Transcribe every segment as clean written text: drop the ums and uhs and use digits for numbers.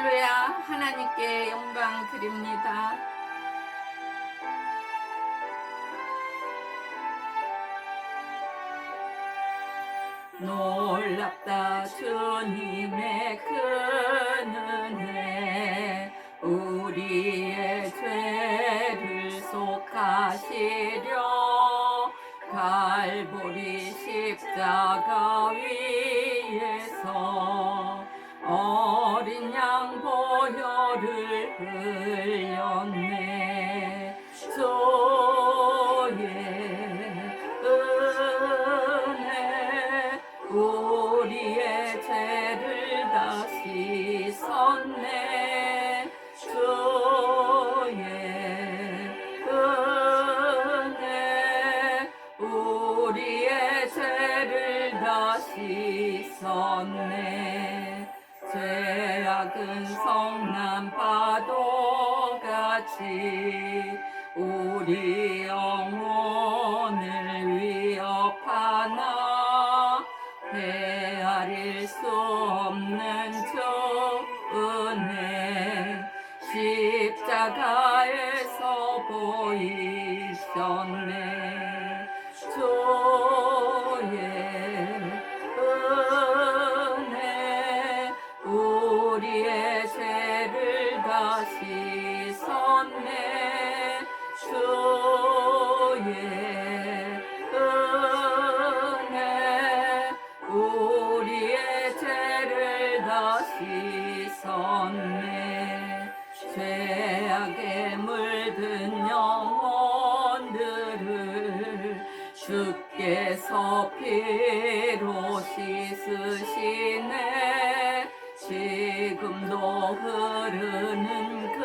할렐루야. 하나님께 영광 드립니다. 놀랍다 주님의 큰 은혜, 우리의 죄를 속하시려 갈보리 십자가 위에서 어린 양 보혈을 흘렸네. 주의 은혜 우리의 죄를 다 씻었네. 주의 은혜 우리의 죄를 다 씻었네. 죄악은 성난 파도같이 우리 영혼을 위협하나 헤아릴 수 없는 주 은혜 십자가에서 보이셨네. 주의 은혜 우리의 죄를 다 씻었네. 주의 은혜 우리의 죄를 다 씻었네. 죄악에 물든 영혼들을 주께서 피로 씻으시네. 지금도 흐르는 그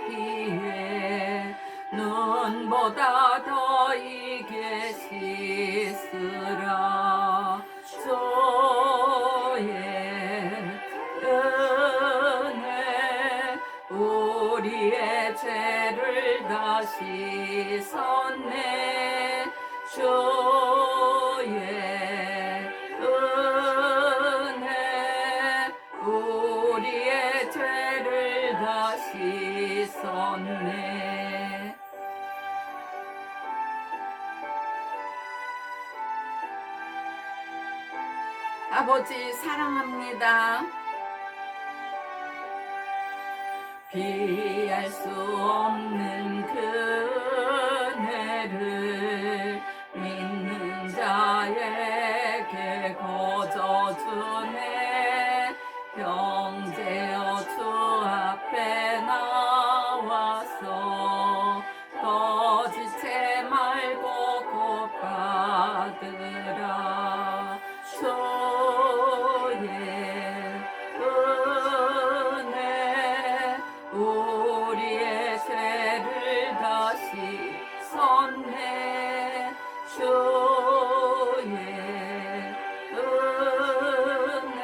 피에 눈보다 더 이게 씻으라. 주의 은혜 우리의 죄를 다 씻었네. 주의 은혜 우리의 죄를 다 씻었네. 아버지 사랑합니다. 비할 수 없는 그 은혜를 믿는 자에게 거저주네. 형제여 주 앞에 나와서 거짓지 말고 곧 받으라. 주의 은혜 우리의 죄를 다 씻었네. 주의 은혜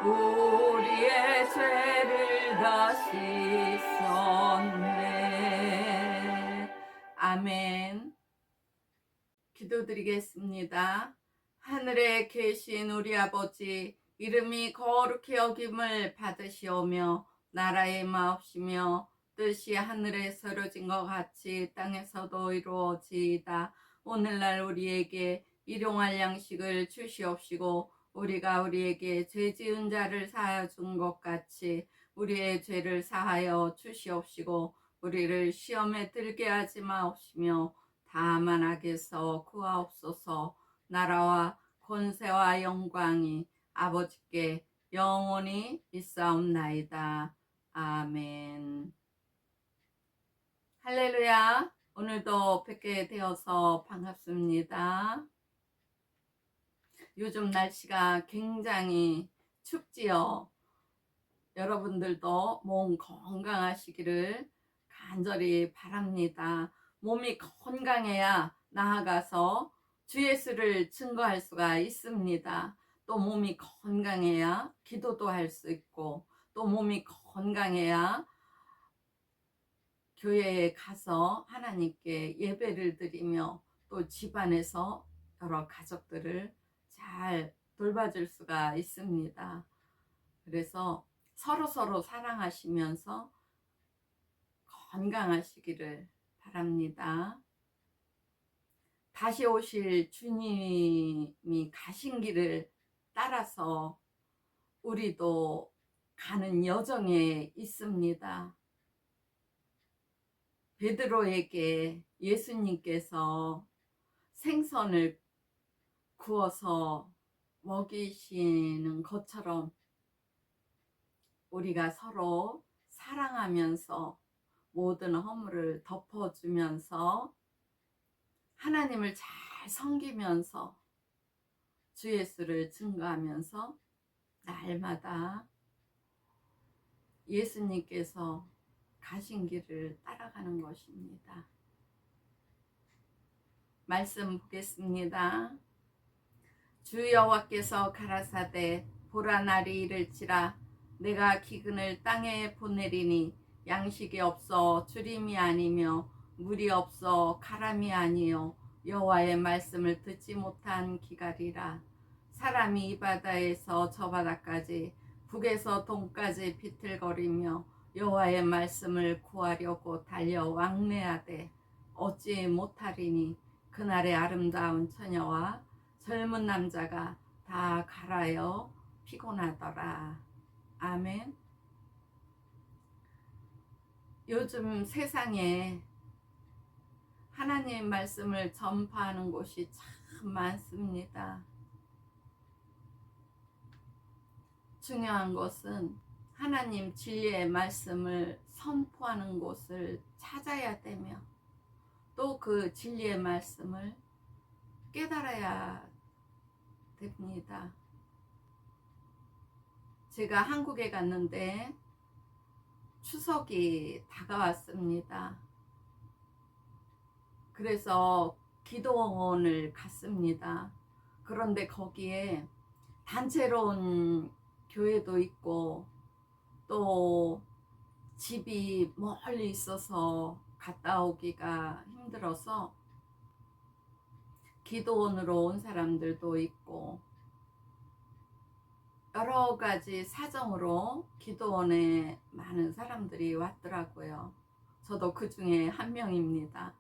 우리의 죄를 다 씻었네. 아멘. 기도드리겠습니다. 하늘에 계신 우리 아버지, 이름이 거룩히 여김을 받으시오며 나라의 마옵시며 뜻이 하늘에서 이루어진 것 같이 땅에서도 이루어지이다. 오늘날 우리에게 일용할 양식을 주시옵시고 우리가 우리에게 죄 지은 자를 사하여 준 것 같이 우리의 죄를 사하여 주시옵시고 우리를 시험에 들게 하지 마옵시며 다만 악에서 구하옵소서. 나라와 권세와 영광이 아버지께 영원히 있사옵나이다. 아멘. 할렐루야. 오늘도 뵙게 되어서 반갑습니다. 요즘 날씨가 굉장히 춥지요. 여러분들도 몸 건강하시기를 간절히 바랍니다. 몸이 건강해야 나아가서 주 예수를 증거할 수가 있습니다. 또 몸이 건강해야 기도도 할 수 있고, 또 몸이 건강해야 교회에 가서 하나님께 예배를 드리며 또 집안에서 여러 가족들을 잘 돌봐줄 수가 있습니다. 그래서 서로서로 사랑하시면서 건강하시기를 바랍니다. 다시 오실 주님이 가신 길을 따라서 우리도 가는 여정에 있습니다. 베드로에게 예수님께서 생선을 구워서 먹이시는 것처럼 우리가 서로 사랑하면서 모든 허물을 덮어주면서 하나님을 잘 섬기면서 주 예수를 증거하면서 날마다 예수님께서 가신 길을 따라가는 것입니다. 말씀 보겠습니다. 주 여호와께서 가라사대 보라 날이 이를지라 내가 기근을 땅에 보내리니 양식이 없어 주림이 아니며 물이 없어 가람이 아니요 여호와의 말씀을 듣지 못한 기갈이라. 사람이 이 바다에서 저 바다까지 북에서 동까지 비틀거리며 여호와의 말씀을 구하려고 달려 왕래하되 얻지 못하리니 그날의 아름다운 처녀와 젊은 남자가 다 갈아여 피곤하더라. 아멘. 요즘 세상에 하나님 말씀을 전파하는 곳이 참 많습니다. 중요한 것은 하나님 진리의 말씀을 선포하는 곳을 찾아야 되며 또 그 진리의 말씀을 깨달아야 됩니다. 제가 한국에 갔는데 추석이 다가왔습니다. 그래서 기도원을 갔습니다. 그런데 거기에 단체로 온 교회도 있고 또 집이 멀리 있어서 갔다 오기가 힘들어서 기도원으로 온 사람들도 있고 여러 가지 사정으로 기도원에 많은 사람들이 왔더라고요. 저도 그 중에 한 명입니다.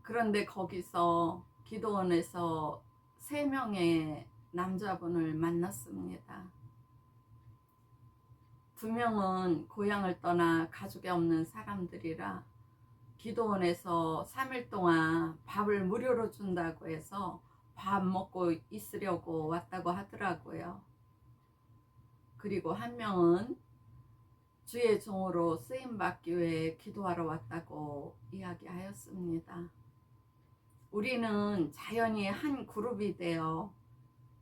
그런데 거기서 기도원에서 3명의 남자분을 만났습니다. 2명은 고향을 떠나 가족이 없는 사람들이라 기도원에서 3일 동안 밥을 무료로 준다고 해서 밥 먹고 있으려고 왔다고 하더라고요. 그리고 1명은 주의 종으로 쓰임받기 위해 기도하러 왔다고 이야기하였습니다. 우리는 자연히 한 그룹이 되어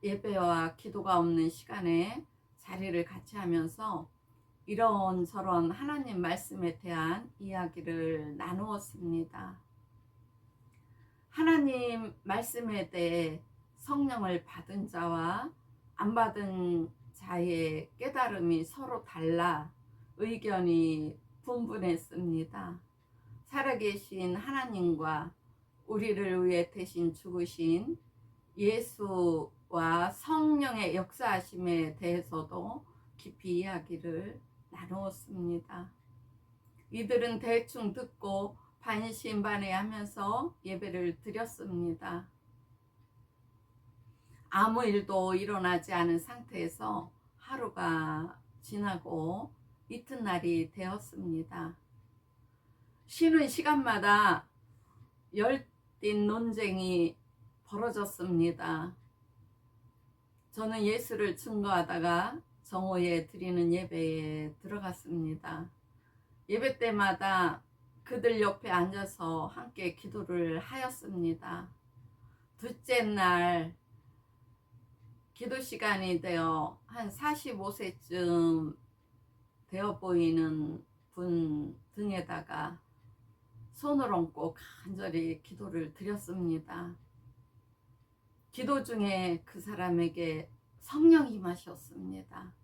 예배와 기도가 없는 시간에 자리를 같이 하면서 이런저런 하나님 말씀에 대한 이야기를 나누었습니다. 하나님 말씀에 대해 성령을 받은 자와 안 받은 자의 깨달음이 서로 달라 의견이 분분했습니다. 살아계신 하나님과 우리를 위해 대신 죽으신 예수와 성령의 역사하심에 대해서도 깊이 이야기를 나누었습니다. 이들은 대충 듣고 반신반의하면서 예배를 드렸습니다. 아무 일도 일어나지 않은 상태에서 하루가 지나고 이튿날이 되었습니다. 쉬는 시간마다 열띤 논쟁이 벌어졌습니다. 저는 예수를 증거하다가 정오에 드리는 예배에 들어갔습니다. 예배 때마다 그들 옆에 앉아서 함께 기도를 하였습니다. 둘째 날 기도 시간이 되어 한 45세쯤 되어 보이는 분 등에다가 손을 얹고 간절히 기도를 드렸습니다. 기도 중에 그 사람에게 성령이 임하셨습니다.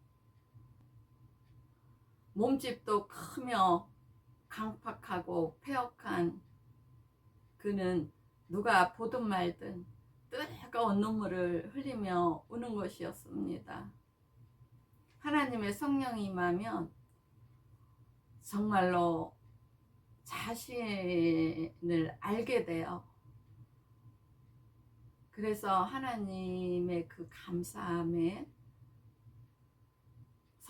몸집도 크며 강팍하고 폐역한 그는 누가 보든 말든 뜨거운 눈물을 흘리며 우는 것이었습니다. 하나님의 성령이 임하면 정말로 자신을 알게 돼요. 그래서 하나님의 그 감사함에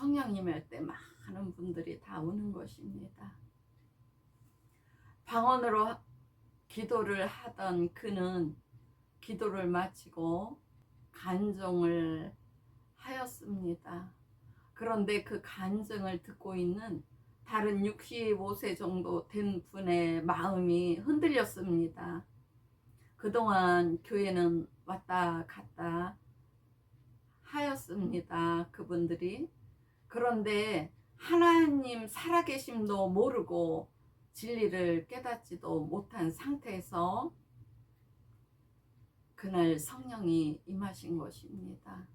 성령 임할 때 많은 분들이 다 우는 것입니다. 방언으로 기도를 하던 그는 기도를 마치고 간증을 하였습니다. 그런데 그 간증을 듣고 있는 다른 65세 정도 된 분의 마음이 흔들렸습니다. 그동안 교회는 왔다 갔다 하였습니다. 그분들이. 그런데 하나님 살아계심도 모르고 진리를 깨닫지도 못한 상태에서 그날 성령이 임하신 것입니다.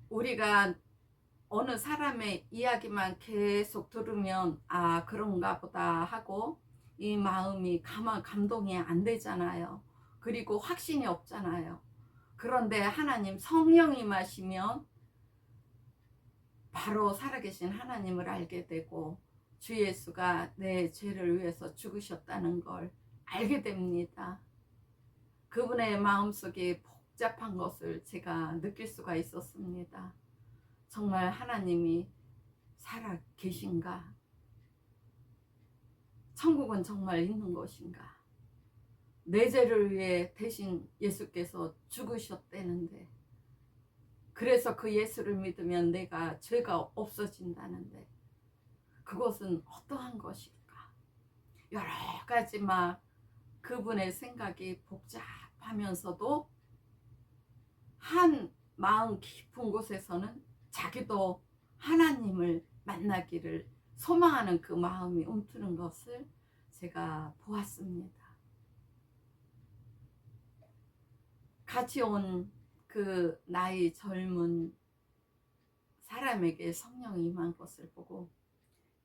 우리가 어느 사람의 이야기만 계속 들으면 아 그런가 보다 하고 이 마음이 감동이 안 되잖아요. 그리고 확신이 없잖아요. 그런데 하나님 성령이 임하시면 바로 살아계신 하나님을 알게 되고 주 예수가 내 죄를 위해서 죽으셨다는 걸 알게 됩니다. 그분의 마음속에 복잡한 것을 제가 느낄 수가 있었습니다. 정말 하나님이 살아 계신가? 천국은 정말 있는 것인가? 내 죄를 위해 대신 예수께서 죽으셨다는데 그래서 그 예수를 믿으면 내가 죄가 없어진다는데 그것은 어떠한 것일까? 여러 가지 막 그분의 생각이 복잡하면서도 한 마음 깊은 곳에서는 자기도 하나님을 만나기를 소망하는 그 마음이 움트는 것을 제가 보았습니다. 같이 온 그 나이 젊은 사람에게 성령이 임한 것을 보고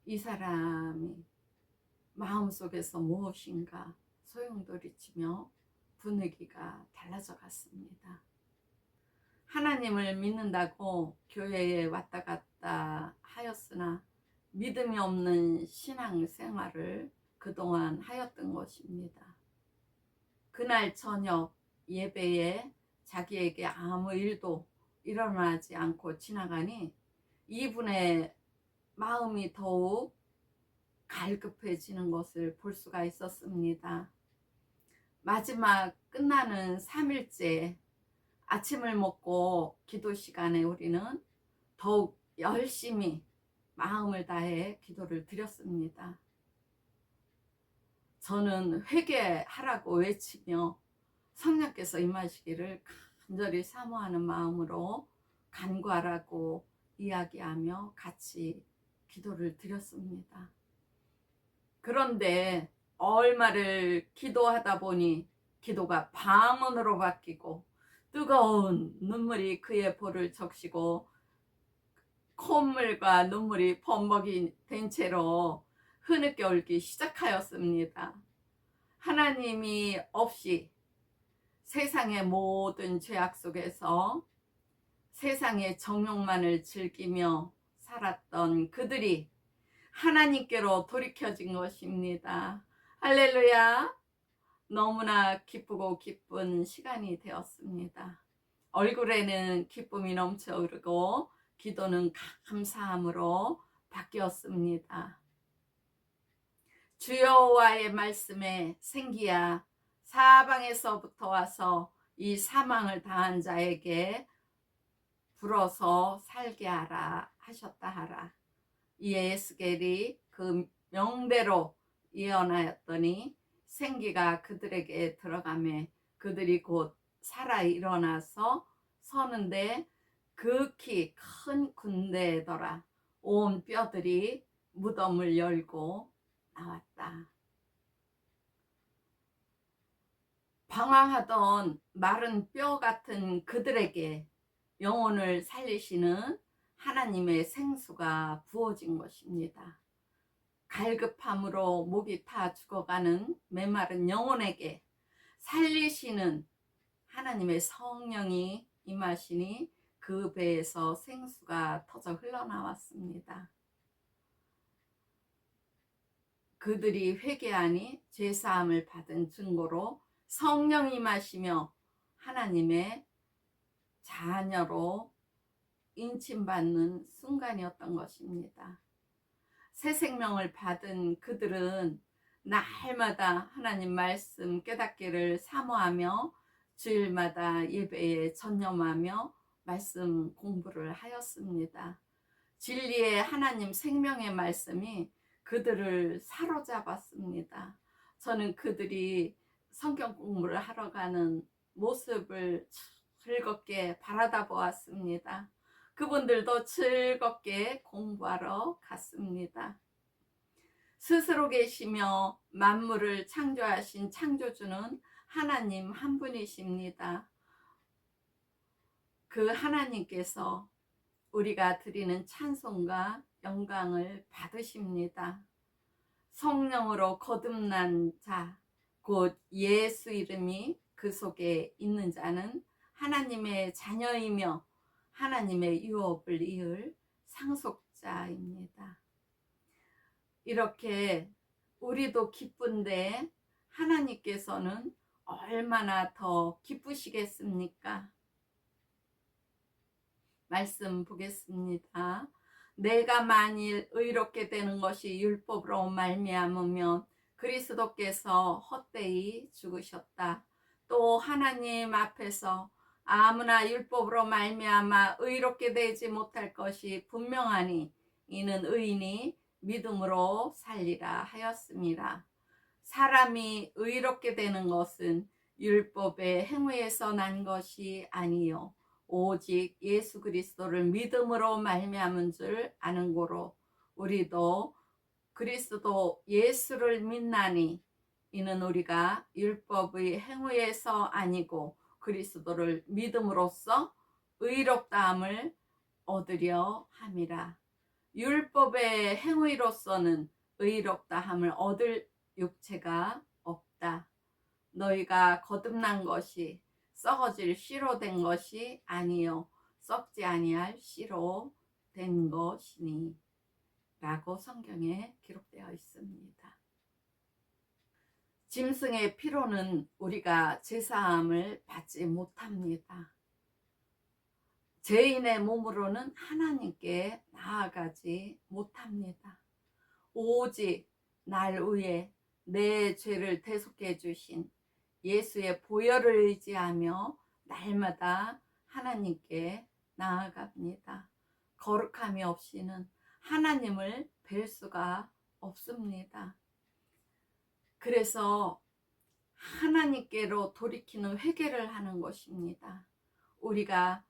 이 사람이 마음속에서 무엇인가 소용돌이치며 분위기가 달라져 갔습니다. 하나님을 믿는다고 교회에 왔다 갔다 하였으나 믿음이 없는 신앙생활을 그동안 하였던 것입니다. 그날 저녁 예배에 자기에게 아무 일도 일어나지 않고 지나가니 이분의 마음이 더욱 갈급해지는 것을 볼 수가 있었습니다. 마지막 끝나는 3일째 아침을 먹고 기도 시간에 우리는 더욱 열심히 마음을 다해 기도를 드렸습니다. 저는 회개하라고 외치며 성령께서 임하시기를 간절히 사모하는 마음으로 간구하라고 이야기하며 같이 기도를 드렸습니다. 그런데 얼마를 기도하다 보니 기도가 방언으로 바뀌고 뜨거운 눈물이 그의 볼을 적시고 콧물과 눈물이 범벅이 된 채로 흐느껴 올기 시작하였습니다. 하나님이 없이 세상의 모든 죄악 속에서 세상의 정욕만을 즐기며 살았던 그들이 하나님께로 돌이켜진 것입니다. 할렐루야. 너무나 기쁘고 기쁜 시간이 되었습니다. 얼굴에는 기쁨이 넘쳐 흐르고 기도는 감사함으로 바뀌었습니다. 주여와의 말씀에 생기야 사방에서부터 와서 이 사망을 당한 자에게 불어서 살게 하라 하셨다 하라. 이에 에스겔이 그 명대로 예언하였더니 생기가 그들에게 들어가매 그들이 곧 살아 일어나서 서는데 극히 큰 군대더라. 온 뼈들이 무덤을 열고 나왔다. 방황하던 마른 뼈 같은 그들에게 영혼을 살리시는 하나님의 생수가 부어진 것입니다. 갈급함으로 목이 타 죽어가는 메마른 영혼에게 살리시는 하나님의 성령이 임하시니 그 배에서 생수가 터져 흘러나왔습니다. 그들이 회개하니 죄사함을 받은 증거로 성령이 임하시며 하나님의 자녀로 인침받는 순간이었던 것입니다. 새 생명을 받은 그들은 날마다 하나님 말씀 깨닫기를 사모하며 주일마다 예배에 전념하며 말씀 공부를 하였습니다. 진리의 하나님 생명의 말씀이 그들을 사로잡았습니다. 저는 그들이 성경 공부를 하러 가는 모습을 즐겁게 바라다 보았습니다. 그분들도 즐겁게 공부하러 갔습니다. 스스로 계시며 만물을 창조하신 창조주는 하나님 한 분이십니다. 그 하나님께서 우리가 드리는 찬송과 영광을 받으십니다. 성령으로 거듭난 자, 곧 예수 이름이 그 속에 있는 자는 하나님의 자녀이며 하나님의 유업을 이을 상속자입니다. 이렇게 우리도 기쁜데 하나님께서는 얼마나 더 기쁘시겠습니까? 말씀 보겠습니다. 내가 만일 의롭게 되는 것이 율법으로 말미암으면 그리스도께서 헛되이 죽으셨다. 또 하나님 앞에서 아무나 율법으로 말미암아 의롭게 되지 못할 것이 분명하니 이는 의인이 믿음으로 살리라 하였습니다. 사람이 의롭게 되는 것은 율법의 행위에서 난 것이 아니요 오직 예수 그리스도를 믿음으로 말미암은 줄 아는 고로 우리도 그리스도 예수를 믿나니 이는 우리가 율법의 행위에서 아니고 그리스도를 믿음으로써 의롭다함을 얻으려 함이라. 율법의 행위로서는 의롭다함을 얻을 육체가 없다. 너희가 거듭난 것이 썩어질 씨로 된 것이 아니요 썩지 아니할 씨로 된 것이니 라고 성경에 기록되어 있습니다. 짐승의 피로는 우리가 제사함을 받지 못합니다. 죄인의 몸으로는 하나님께 나아가지 못합니다. 오직 날 위해 내 죄를 대속해 주신 예수의 보혈을 의지하며 날마다 하나님께 나아갑니다. 거룩함이 없이는 하나님을 뵐 수가 없습니다. 그래서 하나님께로 돌이키는 회개를 하는 것입니다. 우리가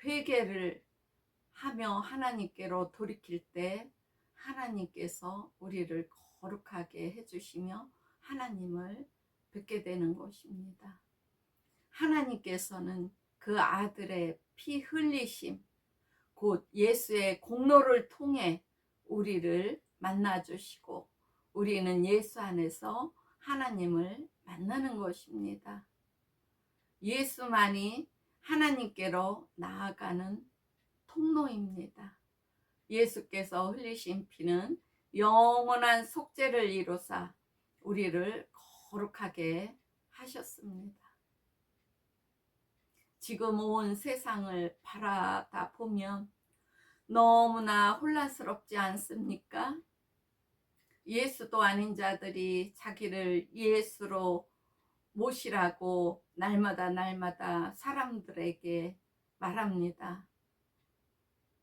회개를 하며 하나님께로 돌이킬 때 하나님께서 우리를 거룩하게 해주시며 하나님을 뵙게 되는 것입니다. 하나님께서는 그 아들의 피 흘리심, 곧 예수의 공로를 통해 우리를 만나주시고 우리는 예수 안에서 하나님을 만나는 것입니다. 예수만이 하나님께로 나아가는 통로입니다. 예수께서 흘리신 피는 영원한 속죄를 이루사 우리를 거룩하게 하셨습니다. 지금 온 세상을 바라다 보면 너무나 혼란스럽지 않습니까? 예수도 아닌 자들이 자기를 예수로 모시라고 날마다 사람들에게 말합니다.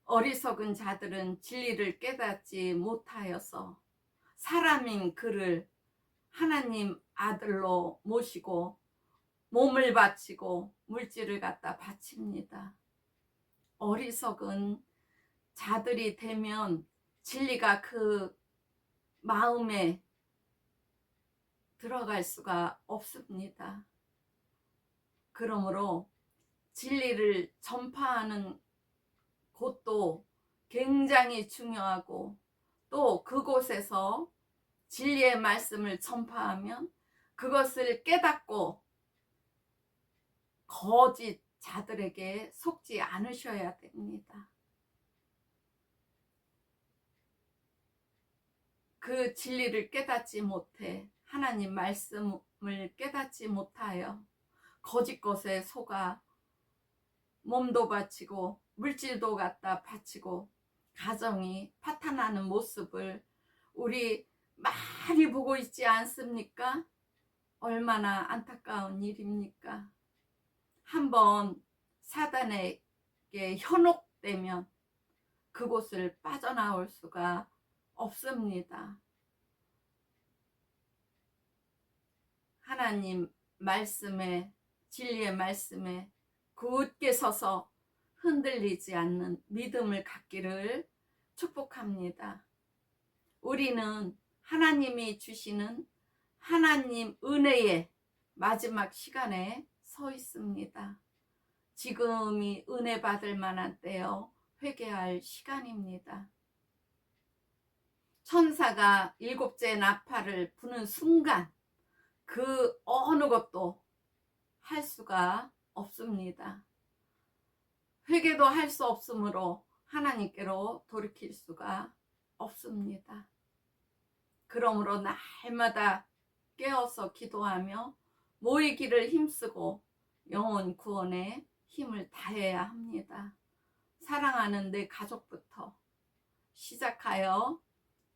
어리석은 자들은 진리를 깨닫지 못하여서 사람인 그를 하나님 아들로 모시고 몸을 바치고 물질을 갖다 바칩니다. 어리석은 자들이 되면 진리가 그 마음에 들어갈 수가 없습니다. 그러므로 진리를 전파하는 곳도 굉장히 중요하고 또 그곳에서 진리의 말씀을 전파하면 그것을 깨닫고 거짓 자들에게 속지 않으셔야 됩니다. 그 진리를 깨닫지 못해 하나님 말씀을 깨닫지 못하여 거짓 것에 속아 몸도 바치고 물질도 갖다 바치고 가정이 파탄나는 모습을 우리 많이 보고 있지 않습니까? 얼마나 안타까운 일입니까? 한번 사단에게 현혹되면 그곳을 빠져나올 수가 없습니다. 하나님 말씀에, 진리의 말씀에 굳게 서서 흔들리지 않는 믿음을 갖기를 축복합니다. 우리는 하나님이 주시는 하나님 은혜의 마지막 시간에 서 있습니다. 지금이 은혜 받을 만한 때요, 회개할 시간입니다. 천사가 7째 나팔을 부는 순간 그 어느 것도 할 수가 없습니다. 회개도 할 수 없으므로 하나님께로 돌이킬 수가 없습니다. 그러므로 날마다 깨어서 기도하며 모이기를 힘쓰고 영혼 구원에 힘을 다해야 합니다. 사랑하는 내 가족부터 시작하여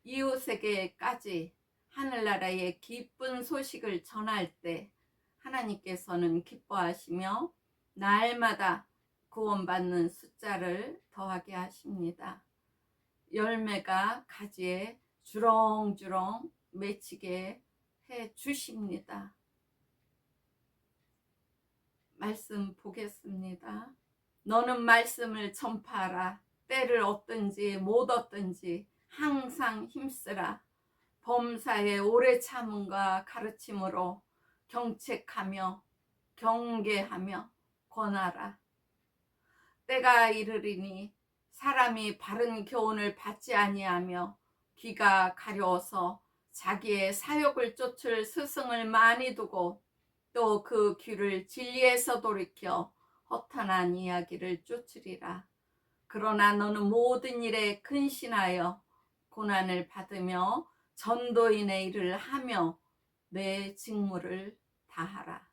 이웃에게까지 하늘나라의 기쁜 소식을 전할 때 하나님께서는 기뻐하시며 날마다 구원받는 숫자를 더하게 하십니다. 열매가 가지에 주렁주렁 맺히게 해 주십니다. 말씀 보겠습니다. 너는 말씀을 전파하라. 때를 얻든지 못 얻든지 항상 힘쓰라. 범사에 오래 참음과 가르침으로 경책하며 경계하며 권하라. 때가 이르리니 사람이 바른 교훈을 받지 아니하며 귀가 가려워서 자기의 사욕을 쫓을 스승을 많이 두고 또 그 귀를 진리에서 돌이켜 허탄한 이야기를 쫓으리라. 그러나 너는 모든 일에 근신하여 고난을 받으며 전도인의 일을 하며 내 직무를 다하라.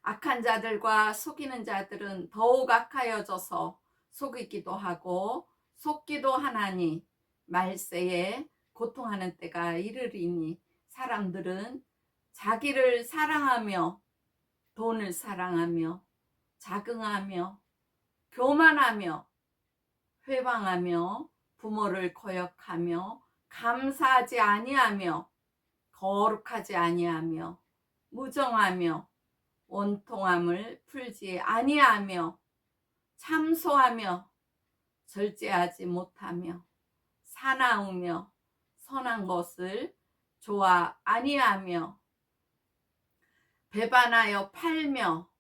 악한 자들과 속이는 자들은 더욱 악하여져서 속이기도 하고 속기도 하나니 말세에 고통하는 때가 이르리니 사람들은 자기를 사랑하며 돈을 사랑하며 자긍하며 교만하며 회방하며 부모를 거역하며 감사하지 아니하며 거룩하지 아니하며 무정하며 원통함을 풀지 아니하며 참소하며 절제하지 못하며 사나우며 선한 것을 좋아 아니하며 배반하여 팔며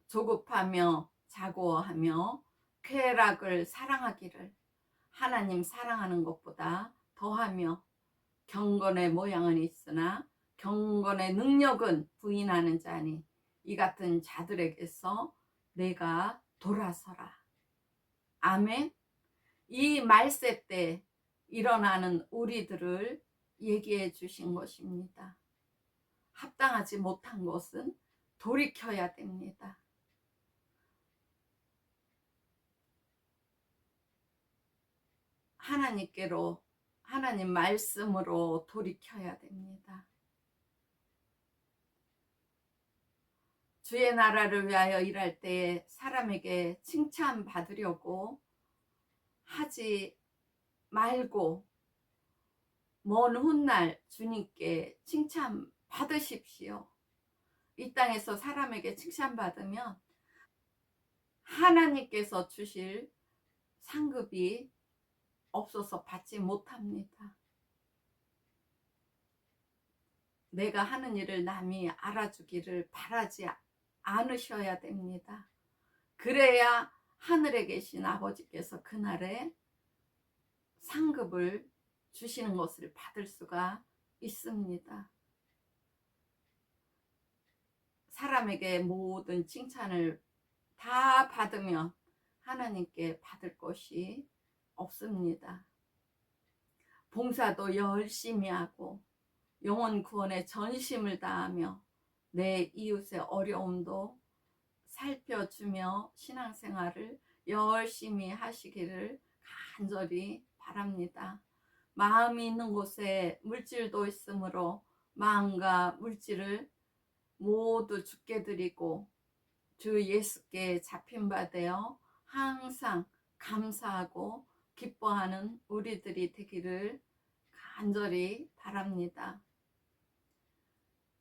조급하며 자고하며 쾌락을 사랑하기를 하나님 사랑하는 것보다 더하며 경건의 모양은 있으나 경건의 능력은 부인하는 자니 이 같은 자들에게서 내가 돌아서라. 아멘. 이 말세 때 일어나는 우리들을 얘기해 주신 것입니다. 합당하지 못한 것은 돌이켜야 됩니다. 하나님께로, 하나님 말씀으로 돌이켜야 됩니다. 주의 나라를 위하여 일할 때에 사람에게 칭찬받으려고 하지 말고 먼 훗날 주님께 칭찬받으십시오. 이 땅에서 사람에게 칭찬받으면 하나님께서 주실 상급이 없어서 받지 못합니다. 내가 하는 일을 남이 알아주기를 바라지 않으셔야 됩니다. 그래야 하늘에 계신 아버지께서 그날에 상급을 주시는 것을 받을 수가 있습니다. 사람에게 모든 칭찬을 다 받으면 하나님께 받을 것이 없습니다. 봉사도 열심히 하고 영혼 구원에 전심을 다하며 내 이웃의 어려움도 살펴주며 신앙생활을 열심히 하시기를 간절히 바랍니다. 마음이 있는 곳에 물질도 있으므로 마음과 물질을 모두 주께 드리고 주 예수께 잡힌 바 되어 항상 감사하고 기뻐하는 우리들이 되기를 간절히 바랍니다.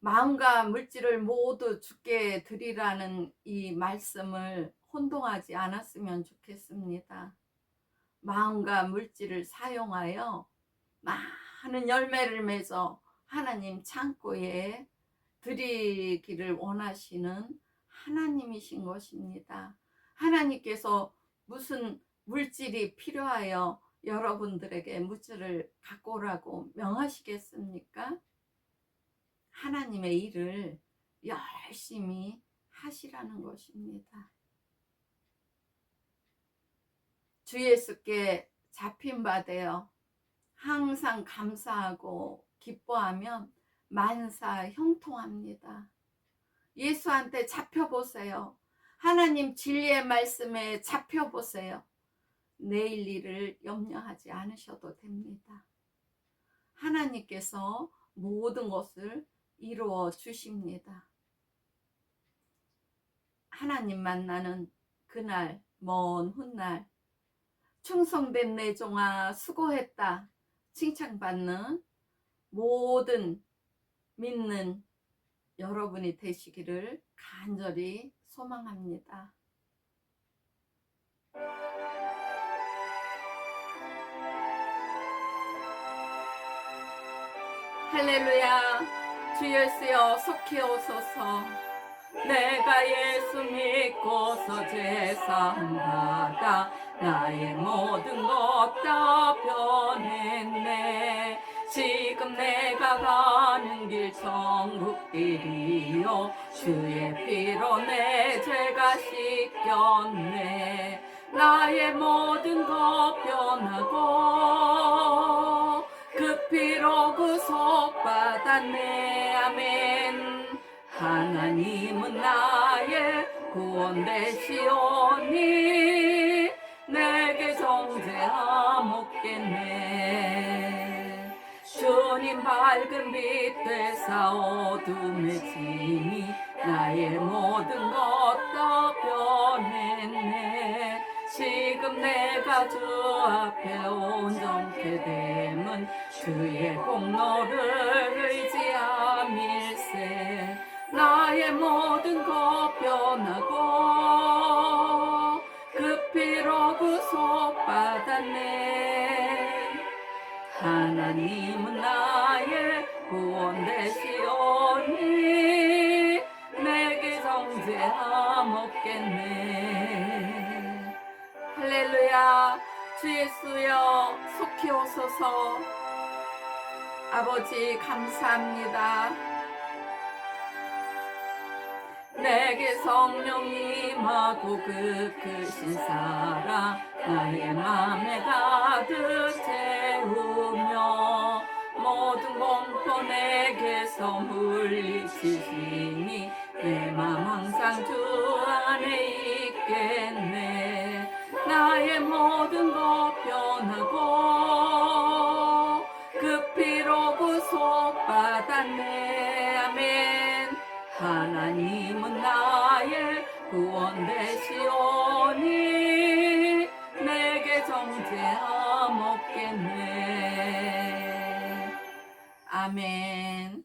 마음과 물질을 모두 주께 드리라는 이 말씀을 혼동하지 않았으면 좋겠습니다. 마음과 물질을 사용하여 많은 열매를 맺어 하나님 창고에 드리기를 원하시는 하나님이신 것입니다. 하나님께서 무슨 물질이 필요하여 여러분들에게 물질을 갖고 오라고 명하시겠습니까? 하나님의 일을 열심히 하시라는 것입니다. 주 예수께 잡힌 바 되어 항상 감사하고 기뻐하면 만사 형통합니다. 예수한테 잡혀보세요. 하나님 진리의 말씀에 잡혀보세요. 내일 일을 염려하지 않으셔도 됩니다. 하나님께서 모든 것을 이루어 주십니다. 하나님 만나는 그날, 먼 훗날 충성된 내 종아 수고했다 칭찬받는 모든 믿는 여러분이 되시기를 간절히 소망합니다. 할렐루야. 주 예수여 속히 오소서. 내가 예수 믿고서 제사함 받아 나의 모든 것 다 변했네. 지금 내가 가는 길 천국길이요 주의 피로 내 죄가 씻겼네. 나의 모든 것 변하고 그 피로 구속받았네. 아멘. 하나님은 나의 구원 되시오니 내게 정죄함 없겠네. 주님 밝은 빛 되사 어둠의 짐이 나의 모든 것 다 변했네. 지금 내가 주 앞에 온전케 됨은 주의 공로를 의지함일세. 나의 모든 것 변하고 그 피로 구속받았네. 하나님은 나의 구원 되시오니 내게 정죄함 없겠네. 할렐루야. 주 예수여 속히 오소서. 아버지 감사합니다. 내게 성령이 임하고 그 크신 사랑 나의 맘에 가득 채우며 모든 공포 내게서 물리치시니 내 맘 항상 주 안에 있겠네. 나의 모든 것 변하고 그 피로 구속받았네. 아멘. 하나님은 나의 구원 되시오니 내게 정죄함 없겠네. 아멘.